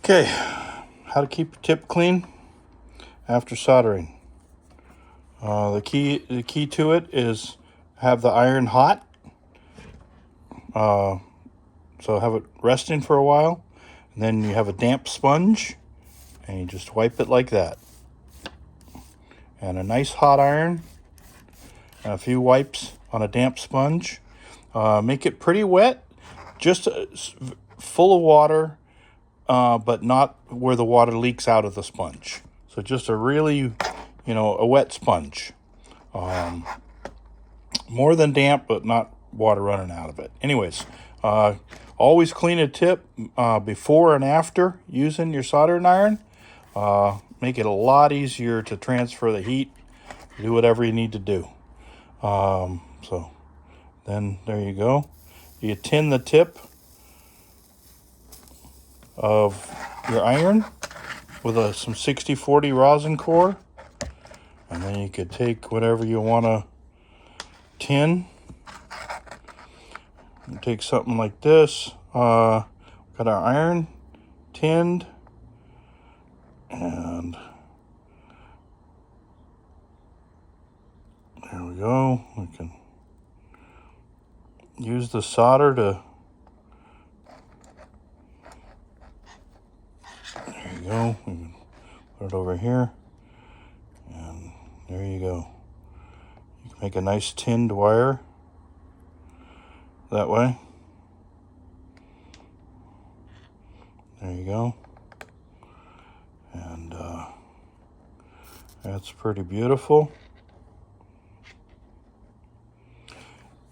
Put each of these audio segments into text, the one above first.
Okay, how to keep your tip clean after soldering. The key to it is have the iron hot. So have it resting for a while, and then you have a damp sponge, and you just wipe it like that. And a nice hot iron, and a few wipes on a damp sponge. Make it pretty wet, just full of water, but not where the water leaks out of the sponge. So just a really, a wet sponge. More than damp, but not water running out of it. Anyways, always clean a tip before and after using your soldering iron. Make it a lot easier to transfer the heat, do whatever you need to do. So then there you go. You tin the tip of your iron with some 60-40 rosin core, and then you could take whatever you want to tin. You take something like this. Got our iron tinned, and there we go. We can use the solder to, there you go. We can put it over here, and there you go. You can make a nice tinned wire that way. There you go. And that's pretty beautiful.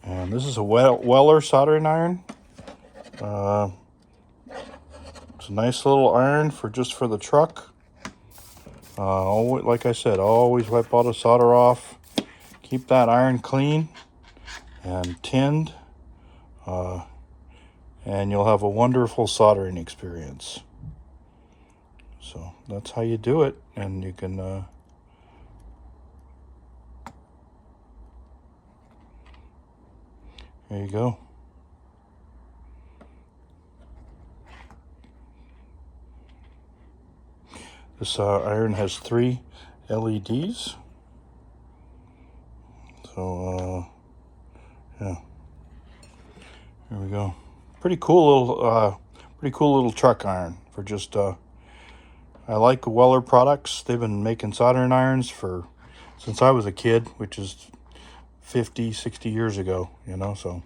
And this is a Weller soldering iron. It's a nice little iron for the truck. Like I said, always wipe all the solder off. Keep that iron clean and tinned. And you'll have a wonderful soldering experience. So that's how you do it. And you can there you go. This iron has 3 LEDs. So yeah, there we go. Pretty cool little truck iron for just. I like Weller products. They've been making soldering irons since I was a kid, which is 50, 60 years ago. So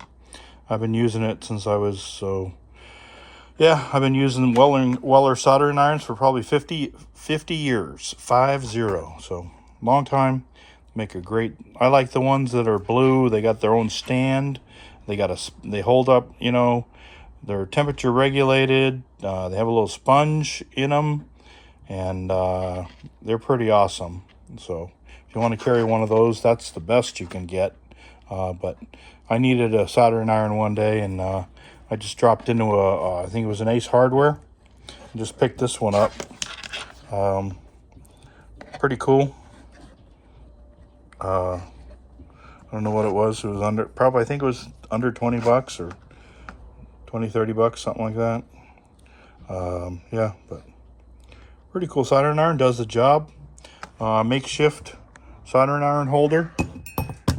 I've been using it since I was yeah, I've been using Weller soldering irons for probably 50 years, 50. So long time. Make a great. I like the ones that are blue. They got their own stand. They hold up. They're temperature regulated. They have a little sponge in them, and they're pretty awesome. So if you want to carry one of those, that's the best you can get. But I needed a soldering iron one day, and I just dropped into I think it was an Ace Hardware, and just picked this one up. Pretty cool. I don't know what it was. It was I think it was under 20 bucks or 20, 30 bucks, something like that. Yeah, but pretty cool soldering iron, does the job. Makeshift soldering iron holder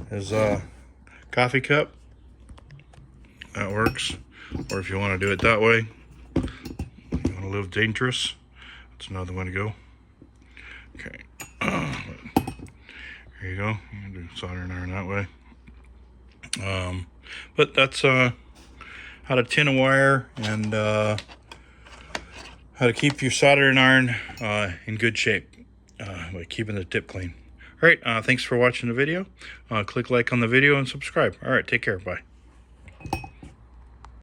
is a coffee cup. That works. Or if you want to do it that way, you want to live dangerous, that's another way to go. Okay. There you go. You can do soldering iron that way. But that's how to tin a wire and how to keep your soldering iron in good shape by keeping the tip clean. All right. Thanks for watching the video. Click like on the video and subscribe. All right. Take care. Bye.